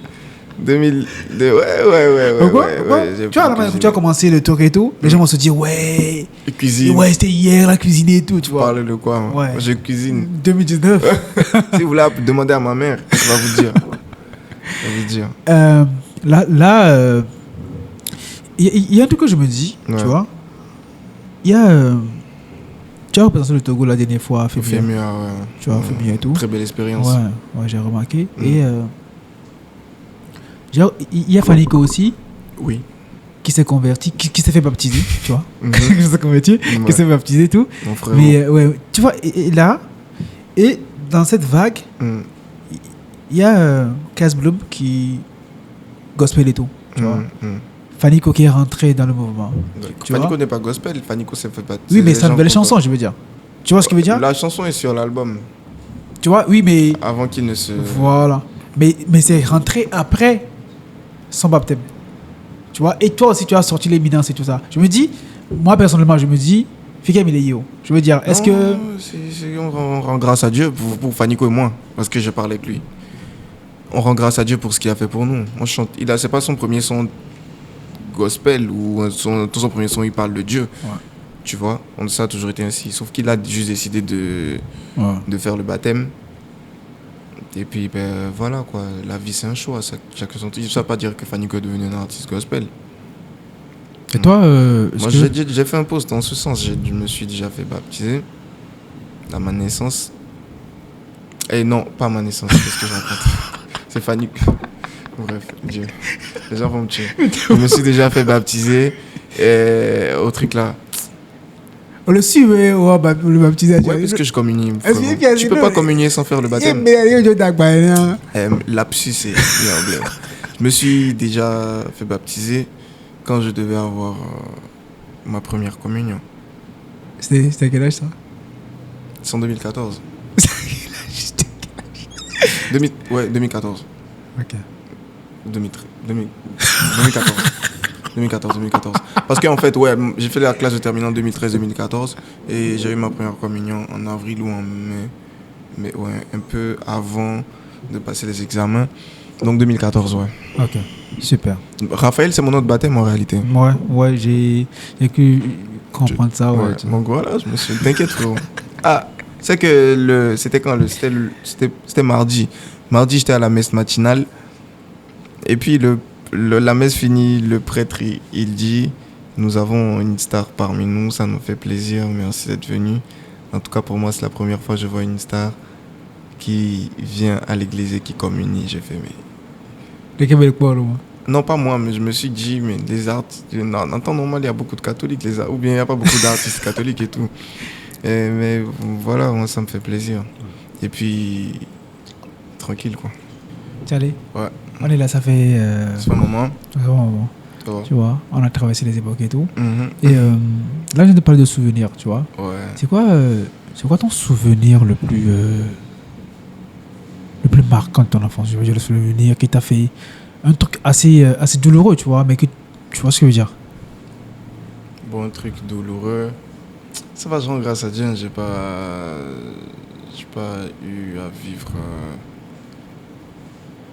2000. Ouais. Tu vois, tu as commencé le tour et tout, les gens vont se dire, ouais. Cuisine. Ouais, c'était hier la cuisine et tout, tu vois. Parle de quoi, moi? Ouais. Je cuisine. 2019. Si vous voulez demander à ma mère, elle va vous dire. Là, il y a un truc que je me dis, tu vois. Il y a. Tu as représenté le Togo la dernière fois, Fémia, ouais. Tu vois, Fémia et tout. Très belle expérience. Ouais, j'ai remarqué. Et il y a Faniko aussi. Oui. Qui s'est converti, qui s'est fait baptiser, tu vois. Qui s'est converti, qui s'est baptisé et tout. Mon frère. Mais ouais, tu vois, et là, et dans cette vague, il y a Casbloom qui gospel et tout, tu vois. Faniko qui est rentré dans le mouvement. Faniko n'est pas gospel, Faniko s'est fait baptiser. Oui, mais c'est une belle chanson, je veux dire. Tu vois ce que je veux dire? La chanson est sur l'album. Tu vois, oui, mais... Avant qu'il ne se... Voilà. Mais c'est rentré après son baptême. Tu vois, et toi aussi, tu as sorti l'éminence et tout ça. Je me dis, moi personnellement, je me dis, Fikem il est yo. Je veux dire, est-ce que... On rend grâce à Dieu pour Faniko et moi, parce que je parle avec lui. On rend grâce à Dieu pour ce qu'il a fait pour nous. On chante. C'est pas son premier son gospel ou son premier son il parle de Dieu. Tu vois, ça a toujours été ainsi. Sauf qu'il a juste décidé de faire le baptême. Et puis, ben voilà quoi, la vie c'est un choix. Chacun son truc. Ça ne veut pas dire que Fanyco est devenu un artiste gospel. Et toi, moi j'ai fait un post dans ce sens. Je me suis déjà fait baptiser à ma naissance. Et non, pas à ma naissance, qu'est-ce que je raconte. C'est Fanyco. Bref, Dieu. Les gens vont me tuer. Je me suis déjà fait baptiser au truc là. On le suit, le baptisé. Ouais, parce que je communie. Tu peux pas communier sans faire le baptême. Lapsus, c'est bien. Je me suis déjà fait baptiser quand je devais avoir ma première communion. C'était à quel âge ça? C'est en 2014. 2014. Ok. 2014. Parce qu'en fait, j'ai fait la classe de terminale en 2013-2014 et j'ai eu ma première communion en avril ou en mai. Mais un peu avant de passer les examens. Donc 2014, Ok, super. Raphaël, c'est mon nom de baptême en réalité. Ouais, j'ai pu comprendre ça. Donc voilà, je me suis... T'inquiète, frérot. Ah, c'est que c'était quand c'était mardi. Mardi, j'étais à la messe matinale. Et puis la messe finie, le prêtre il dit nous avons une star parmi nous, ça nous fait plaisir, merci d'être venu. En tout cas pour moi c'est la première fois que je vois une star qui vient à l'église et qui communie. J'ai fait non pas moi, mais je me suis dit mais les artistes, en temps normal il y a beaucoup de catholiques, ou bien il n'y a pas beaucoup d'artistes catholiques et tout. Mais voilà, moi ça me fait plaisir. Et puis tranquille quoi. Allez. Ouais. On est là, ça fait... C'est un moment. Oh. Tu vois, on a traversé les époques et tout. Et là, je viens de parler de souvenirs, tu vois. Ouais. C'est quoi ton souvenir le plus marquant de ton enfance? Je veux dire, le souvenir qui t'a fait un truc assez douloureux, tu vois, mais que tu vois ce que je veux dire. Bon, un truc douloureux. Ça va, genre, grâce à Dieu, j'ai pas eu à vivre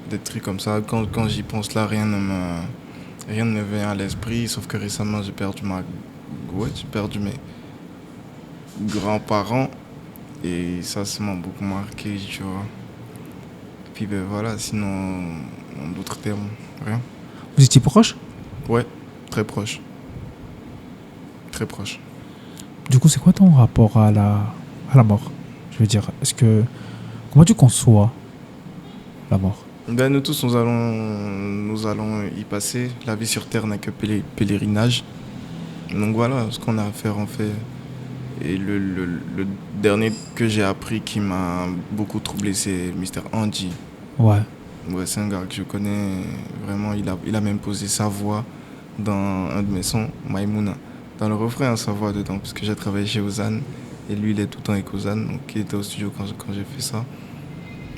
des trucs comme ça. Quand j'y pense là, rien ne me vient à l'esprit, sauf que récemment j'ai perdu mes grands-parents et ça m'a beaucoup marqué, tu vois. Et puis ben voilà, sinon en d'autres termes, rien. Vous étiez proches? Ouais, très proche. Très proche. Du coup, c'est quoi ton rapport à la mort? Je veux dire, comment tu conçois la mort? Ben, nous tous, nous allons y passer. La vie sur Terre n'a que pèlerinage. Donc voilà, ce qu'on a à faire, on fait. Et le dernier que j'ai appris qui m'a beaucoup troublé, c'est Mr. Andy. Ouais, c'est un gars que je connais. Vraiment, il a même posé sa voix dans un de mes sons, Maïmouna. Dans le refrain, sa voix dedans, parce que j'ai travaillé chez Ozan. Et lui, il est tout le temps avec Ozan. Donc, il était au studio quand j'ai fait ça.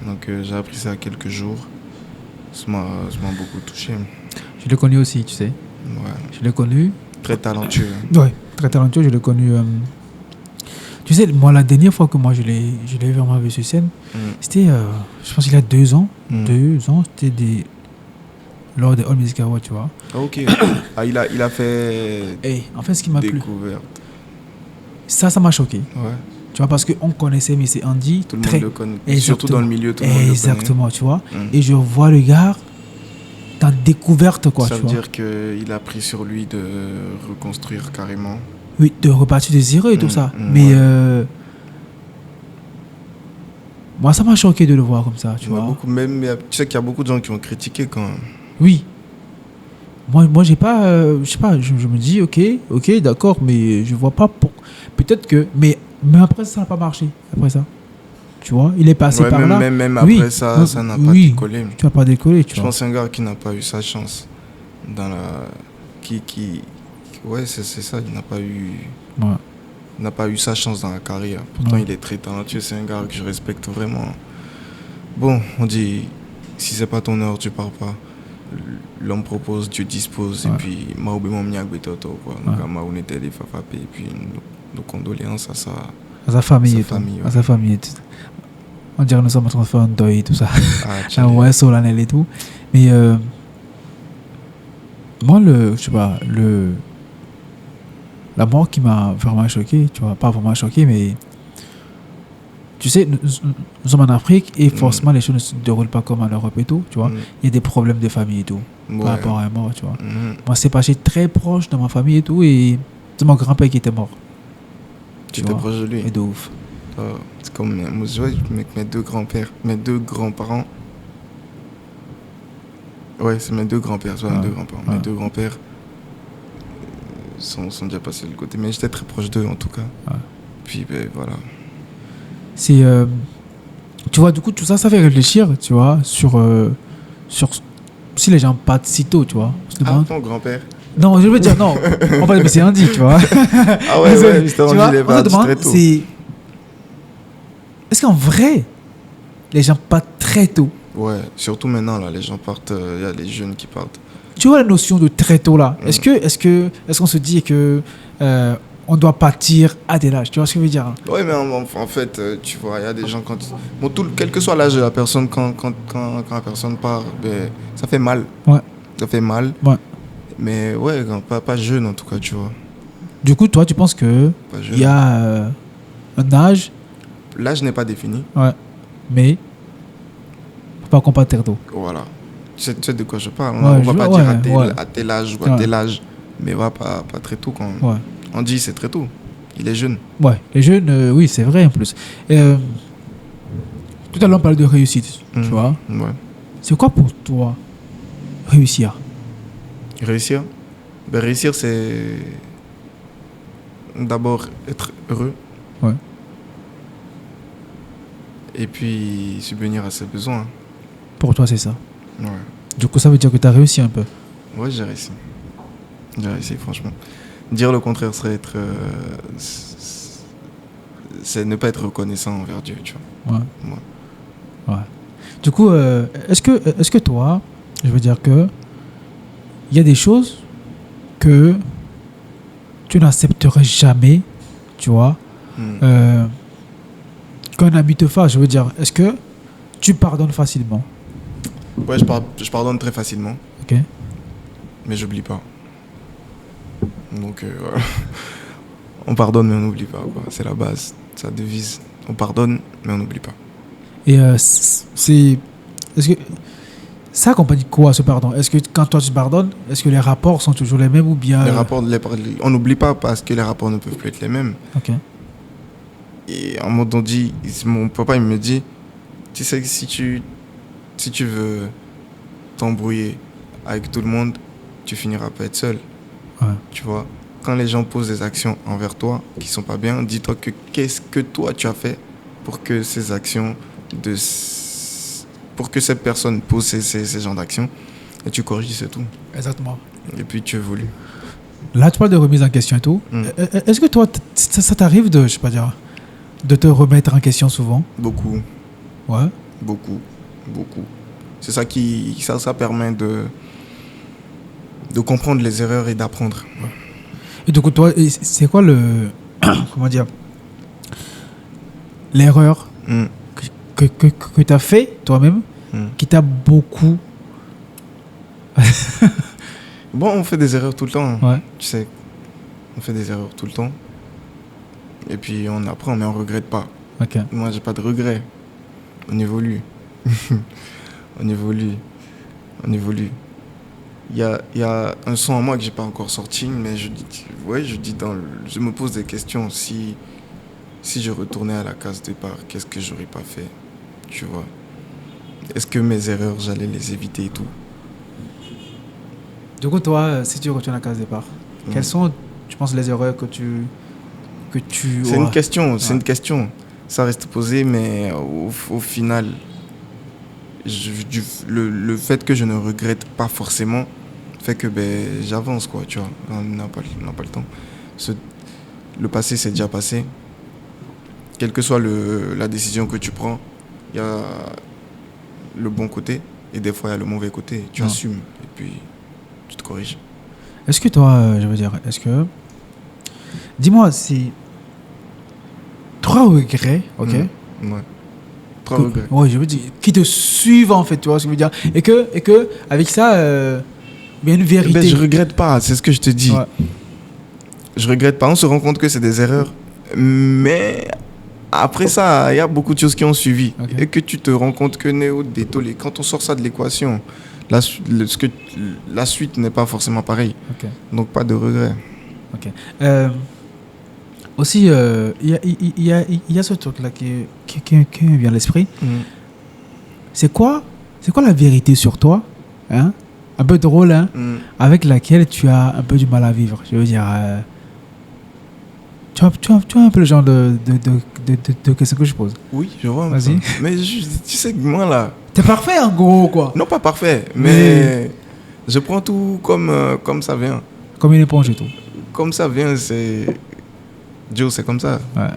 Donc, j'ai appris ça il y a quelques jours. Ça m'a beaucoup touché. Je l'ai connu aussi, tu sais. Ouais. Je l'ai connu. Très talentueux. Ouais, très talentueux. Je l'ai connu. Tu sais, moi, la dernière fois que moi je l'ai vraiment vu sur scène, c'était, je pense qu'il y a 2 ans. 2 ans, c'était lors des All Music Awards, tu vois. Ok. Il a fait. En fait, ce qui m'a plu. Découverte. Ça m'a choqué. Ouais. Tu vois, parce qu'on connaissait Mr. Andy. Tout le monde le connaît. Surtout dans le milieu, tout le monde le connaît. Exactement, tu vois. Et je vois le gars dans découverte, quoi. Ça veut dire qu'il a pris sur lui de reconstruire carrément. Oui, de repartir de zéro et tout ça. Mais moi, ça m'a choqué de le voir comme ça, tu vois. Tu sais qu'il y a beaucoup de gens qui ont critiqué quand même. Oui. Moi j'ai pas... je sais pas, je me dis, ok, d'accord, mais je vois pas... Peut-être que... Mais après, ça n'a pas marché. Après ça. Tu vois, il est passé par là. Même après ça n'a pas décollé. Tu n'as pas décollé, tu vois. Je pense que c'est un gars qui n'a pas eu sa chance. Ouais, c'est ça, il n'a pas eu... Ouais. Il n'a pas eu sa chance dans la carrière. Pourtant, il est très talentueux. C'est un gars que je respecte vraiment. Bon, on dit, si c'est pas ton heure, tu pars pas. L'homme propose, Dieu dispose. Et puis, Maoubé Momniak Betoto, quoi. Donc, Maounete les Fafapé. Et puis, nos condoléances à sa famille. À sa famille. On dirait que nous sommes en train de faire un deuil et tout ça. Ouais, solennel et tout. Mais, moi, je sais pas, la mort qui m'a vraiment choqué, tu vois, pas vraiment choqué, mais tu sais, nous sommes en Afrique et forcément les choses ne se déroulent pas comme en Europe et tout, tu vois. Il y a des problèmes de famille et tout, par rapport à la mort, tu vois. Moi, c'est passé très proche de ma famille et tout, et c'est mon grand-père qui était mort. Tu étais proche de lui? Et de ouf. C'est comme mes deux grands-pères, mes deux grands-parents. Ouais, c'est mes deux grands-pères, mes deux grands-parents. Mes deux grands-pères sont déjà passés de l'autre côté, mais j'étais très proche d'eux en tout cas. Puis ben voilà. C'est tu vois, du coup tout ça fait réfléchir, tu vois, sur si les gens partent si tôt, tu vois. Ton grand-père? Non, je veux dire non, on va c'est Andy, tu vois. Ah ouais, justement, il est parti très tôt. Est-ce qu'en vrai les gens partent très tôt? Ouais, surtout maintenant là, les gens partent, il y a les jeunes qui partent. Tu vois la notion de très tôt là. Est-ce qu'on se dit que on doit partir à tel âge? Tu vois ce que je veux dire? Oui, mais en fait, tu vois, il y a des gens quel que soit l'âge de la personne, quand la personne part, ben, ça fait mal. Ouais. Ça fait mal. Ouais. Mais ouais, pas jeune en tout cas, tu vois. Du coup, toi, tu penses que il y a un âge? L'âge n'est pas défini. Ouais. Mais faut pas qu'on parte très tôt. Voilà. Tu sais de quoi je parle. On ne va pas dire à tel âge ou à tel âge, mais pas très tôt quand même. Ouais. On dit c'est très tôt. Il est jeune. Ouais, les jeunes, oui, c'est vrai en plus. Tout à l'heure, on parlait de réussite, tu vois. Ouais. C'est quoi pour toi réussir? Réussir? Ben, réussir, c'est d'abord être heureux. Ouais. Et puis subvenir à ses besoins. Pour toi, c'est ça? Ouais. Du coup, ça veut dire que tu as réussi un peu? Ouais, j'ai réussi. J'ai réussi, franchement. Dire le contraire serait être... c'est ne pas être reconnaissant envers Dieu, tu vois. Ouais. Du coup, est-ce que toi, je veux dire que il y a des choses que tu n'accepterais jamais, tu vois, qu'un ami te fasse, je veux dire, est-ce que tu pardonnes facilement? Ouais, je pardonne très facilement. Ok. Mais j'oublie pas. Donc, voilà. On pardonne, mais on n'oublie pas, quoi. C'est la base, c'est la devise. On pardonne, mais on n'oublie pas. Et est-ce que ça accompagne quoi, ce pardon? Est-ce que quand toi tu pardonnes, est-ce que les rapports sont toujours les mêmes ou bien... On n'oublie pas parce que les rapports ne peuvent plus être les mêmes. Ok. Et en mode on dit, mon papa il me dit, tu sais que si tu veux t'embrouiller avec tout le monde, tu finiras par être seul. Ouais. Tu vois, quand les gens posent des actions envers toi qui sont pas bien, dis-toi que qu'est-ce que toi tu as fait pour que ces actions pour que cette personne pose ces genres d'actions, et tu corriges, c'est tout. Exactement. Et puis tu évolues. Là, tu parles de remise en question et tout. Est-ce que toi, ça t'arrive de, je sais pas dire, de te remettre en question souvent? Beaucoup. Ouais. Beaucoup. C'est ça ça permet de comprendre les erreurs et d'apprendre. Et du coup, toi, c'est quoi comment dire, l'erreur que tu as fait toi-même qui t'a beaucoup... Bon, on fait des erreurs tout le temps. Ouais. Tu sais, on fait des erreurs tout le temps. Et puis on apprend, mais on ne regrette pas. Okay. Moi, j'ai pas de regrets. On évolue. On évolue. Il y a un son en moi que j'ai pas encore sorti, mais je me pose des questions. Si je retournais à la case départ, qu'est-ce que j'aurais pas fait? Tu vois? Est-ce que mes erreurs, j'allais les éviter et tout? Du coup, toi, si tu retournes à la case départ, quelles sont, tu penses, les erreurs que tu C'est une question, une question. Ça reste posé, mais au final, le fait que je ne regrette pas forcément fait que j'avance, quoi, tu vois. On n'a pas le temps. Le passé, c'est déjà passé. Quelle que soit la décision que tu prends, il y a le bon côté et des fois, il y a le mauvais côté. Tu assumes et puis tu te corriges. Est-ce que toi, je veux dire, dis-moi, si 3 regrets, ok? Ouais. 3 regrets. Ouais, je veux dire, qui te suivent en fait, tu vois ce que je veux dire? Et que avec ça, il y a une vérité. Je regrette pas, c'est ce que je te dis. Ouais. Je regrette pas. On se rend compte que c'est des erreurs. Mais après ça, il y a beaucoup de choses qui ont suivi. Et que tu te rends compte que Néo détolé, quand on sort ça de l'équation, la suite n'est pas forcément pareille. Donc pas de regret. Aussi, il y a ce truc-là qui me vient à l'esprit. C'est quoi la vérité sur toi, hein? Un peu drôle, hein? Avec laquelle tu as un peu du mal à vivre. Je veux dire, tu as un peu le genre de question que je pose. Oui, je vois. Vas-y. Mais tu sais que moi là... T'es parfait en gros, quoi. Non, pas parfait, mais je prends tout comme ça vient. Comme une éponge et tout. Comme ça vient, c'est... Joe, c'est comme ça. Ouais.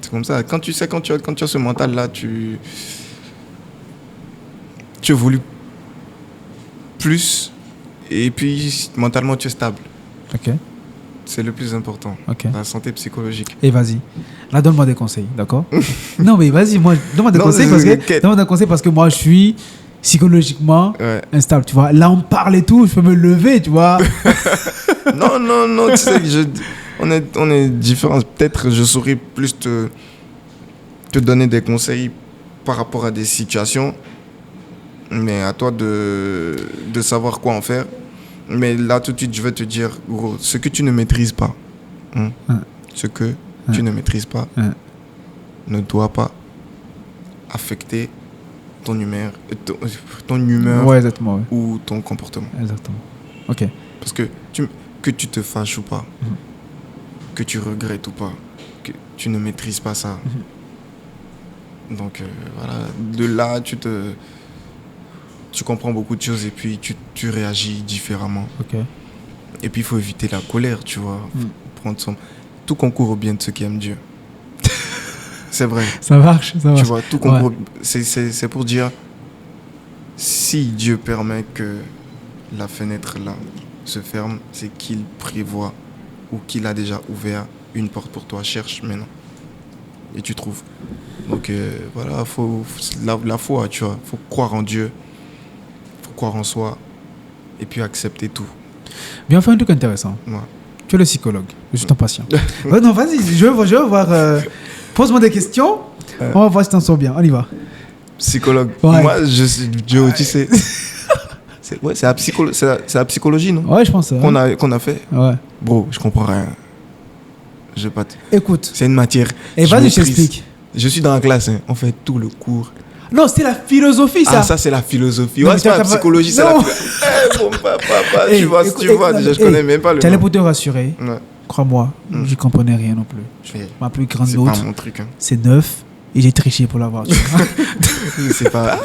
C'est comme ça. Quand tu as ce mental-là, tu évolues plus et puis mentalement, tu es stable. C'est le plus important. La santé psychologique. Et vas-y. Là, donne-moi des conseils, d'accord? Non, mais vas-y, donne-moi des conseils parce que moi, je suis psychologiquement instable, tu vois. Là, on parle et tout, je peux me lever, tu vois. Non, tu sais, on est différents. Peut-être je saurais plus te donner des conseils par rapport à des situations, mais à toi de savoir quoi en faire. Mais là, tout de suite, je vais te dire, gros, ce que tu ne maîtrises pas, ce que tu ne maîtrises pas ne doit pas affecter ton humeur exactement, ou ton comportement. Exactement. Parce que tu te fâches ou pas, que tu regrettes ou pas, que tu ne maîtrises pas ça. Donc voilà, de là, tu comprends beaucoup de choses et puis tu réagis différemment. Et puis il faut éviter la colère, tu vois. Tout concourt au bien de ceux qui aiment Dieu. C'est vrai. Ça marche. Tu vois, tout concourt. C'est pour dire, si Dieu permet que la fenêtre là se ferme, c'est qu'il prévoit ou qu'il a déjà ouvert une porte pour toi. Cherche maintenant et tu trouves. Donc voilà, faut la foi, tu vois. Faut croire en Dieu, faut croire en soi et puis accepter tout. Bien, on fait un truc intéressant. Tu es le psychologue. Je suis ton patient. Non, vas-y, je veux voir. Pose-moi des questions. On va voir si t'en sors bien. On y va. Psychologue. Moi, je suis Joe, tu sais. C'est la psychologie, non? Ouais, je pense. Qu'on a fait. Ouais. Bro, je comprends rien. Écoute. C'est une matière. Et vas-y, je t'explique. Je suis dans la classe, hein. On fait tout le cours. Non, c'était la philosophie, ça. Ah, ça, c'est la philosophie. Ouais, c'est pas la psychologie, c'est la bon, papa, tu vois, déjà, je connais même pas le nom. T'allais pour te rassurer. Crois-moi, je comprenais rien non plus. Ma plus grande note, c'est pas mon truc. C'est 9 et j'ai triché pour l'avoir. C'est pas...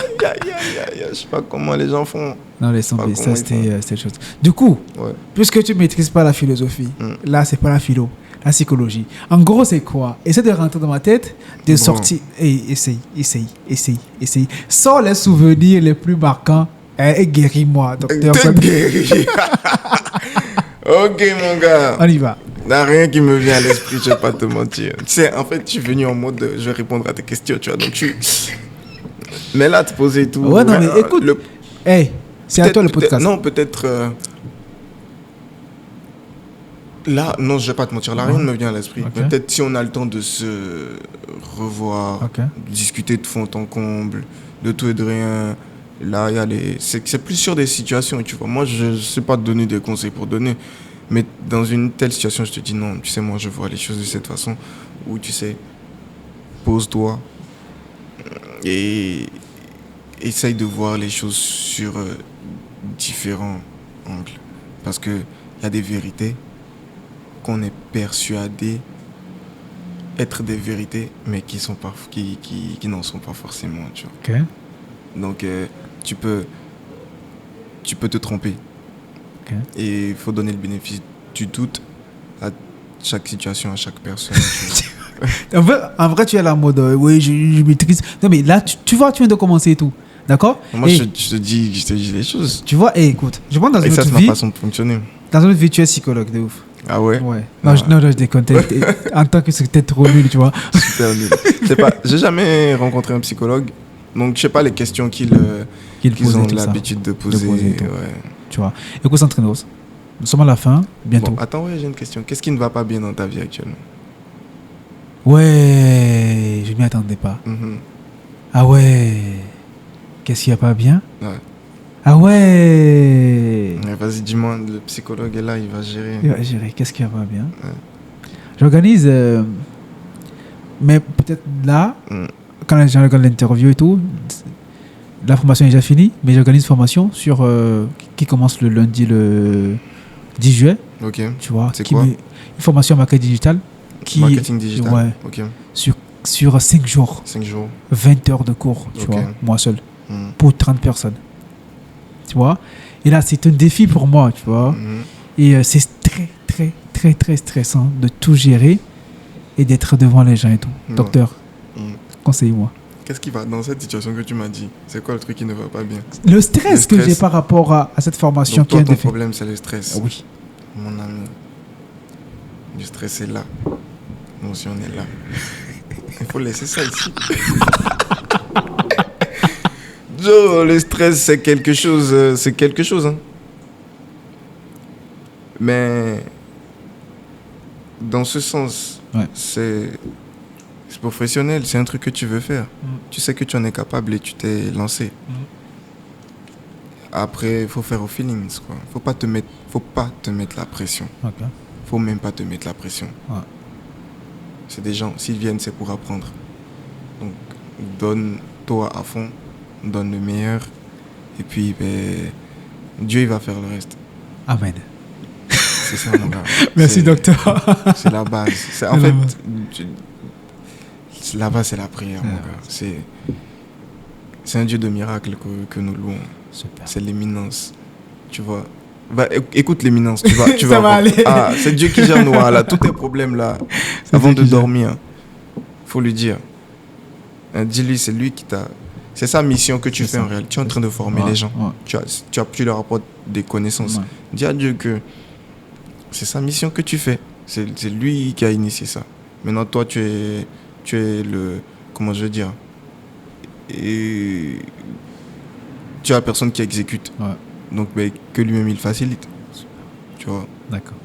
Je sais pas comment les gens font. Non, laisse tomber, ça c'était chose. Du coup, puisque tu maîtrises pas la philosophie, là, c'est pas la philo. La psychologie. En gros, c'est quoi? Essaie de rentrer dans ma tête, de sortir. Essaye. Sors les souvenirs les plus marquants et guéris-moi, docteur. Ok, mon gars. On y va. Il n'y a rien qui me vient à l'esprit, je ne vais pas te mentir. Tu sais, en fait, je suis venu en mode je vais répondre à tes questions, tu vois. Donc, mais là, te poser tout. Ouais, non, mais écoute. C'est à toi le podcast. Non, peut-être. Là, non, je ne vais pas te mentir, là, rien ne me vient à l'esprit. Peut-être si on a le temps de se revoir, de discuter de fond en comble, de tout et de rien. Là, il y a c'est plus sur des situations, tu vois. Moi, je ne sais pas te donner des conseils pour donner. Mais dans une telle situation, je te dis non, tu sais, moi, je vois les choses de cette façon. Où, tu sais, pose-toi et essaye de voir les choses sur différents angles. Parce qu'il y a des vérités qu'on est persuadé être des vérités, mais qui n'en sont pas forcément, tu vois. Donc, tu peux te tromper. Et il faut donner le bénéfice du doute à chaque situation, à chaque personne. En vrai, tu es à la mode, oui, je maîtrise. Non, mais là, tu vois, tu viens de commencer et tout. D'accord? Moi, je te dis les choses. Tu vois, écoute, je pense dans une autre vie. Et ça, c'est ma façon de fonctionner. Dans une autre vie, tu es psychologue, de ouf. Ah ouais? Ouais. Non, je déconne. En tant que c'était trop nul, tu vois. Super nul. J'ai jamais rencontré un psychologue. Donc, je sais pas les questions qu'ils ont l'habitude de poser. Tu vois. Écoute, Santrinos, Nous sommes à la fin, bientôt. Bon, attends, ouais, j'ai une question. Qu'est-ce qui ne va pas bien dans ta vie actuellement? Ouais, je ne m'y attendais pas. Ah ouais, qu'est-ce qu'il n'y a pas bien? Ouais. Ah ouais. Vas-y, dis-moi, le psychologue est là, il va gérer. Il va gérer, qu'est-ce qu'il n'y a pas bien? J'organise, mais peut-être là, quand j'ai regardé l'interview et tout, la formation est déjà finie, mais j'organise une formation sur, qui commence le lundi, le 10 juillet. Ok. Tu vois, c'est quoi? Une formation en marketing digital. Marketing digital. Ouais. Ok. Sur 5 jours. 5 jours. 20 heures de cours, tu vois, moi seul. Pour 30 personnes. Tu vois? Et là, c'est un défi pour moi, tu vois. Et c'est très, très, très, très stressant de tout gérer et d'être devant les gens et tout. Docteur, conseille-moi. Qu'est-ce qui va dans cette situation que tu m'as dit? C'est quoi le truc qui ne va pas bien? Le stress que j'ai par rapport à cette formation. Donc toi, ton problème, c'est le stress. Oui. Mon ami, le stress est là. Nous aussi, on est là. Il faut laisser ça ici. Joe, le stress, c'est quelque chose. Hein. Mais dans ce sens, c'est professionnel, c'est un truc que tu veux faire. Tu sais que tu en es capable et tu t'es lancé. Après, il faut faire au feeling, quoi. Faut pas te mettre la pression. Faut même pas te mettre la pression. C'est des gens, s'ils viennent, c'est pour apprendre. Donc, donne-toi à fond, donne le meilleur. Et puis, Dieu, il va faire le reste. Amen. C'est ça, mon gars. Merci, docteur. C'est la base. En fait, là-bas, c'est la prière, mon gars. C'est un Dieu de miracles que nous louons. Super. C'est l'éminence. Tu vois. Écoute l'éminence. Tu Ça va aller. Ah, c'est Dieu qui gère nous. Là, tous tes problèmes, là, avant de dormir, faut lui dire. Dis-lui, c'est lui qui t'a... C'est sa mission que tu fais en réalité. Tu es en train de former les gens. Tu leur apportes des connaissances. Dis à Dieu que c'est sa mission que tu fais. C'est lui qui a initié ça. Maintenant, toi, tu es le... Comment je veux dire? Et tu as la personne qui exécute. Donc, que lui-même, il facilite. Tu vois? D'accord.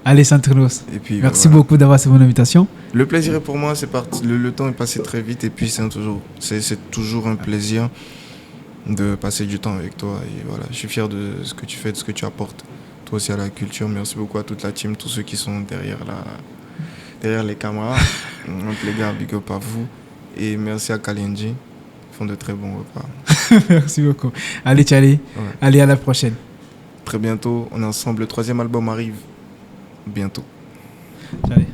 Allez, Santrinos. Et merci beaucoup d'avoir accepté mon invitation. Le plaisir est pour moi. C'est parti. Le temps est passé très vite. Et puis, c'est toujours un plaisir de passer du temps avec toi. Et voilà, je suis fier de ce que tu fais, de ce que tu apportes. Toi aussi à la culture. Merci beaucoup à toute la team, tous ceux qui sont derrière les caméras. Donc, les gars, big up à vous. Et merci à Kalenji. Ils font de très bons repas. Merci beaucoup. Allez, Tchali. Allez, à la prochaine. Très bientôt. On est ensemble. Le 3e album arrive bientôt. Tchali.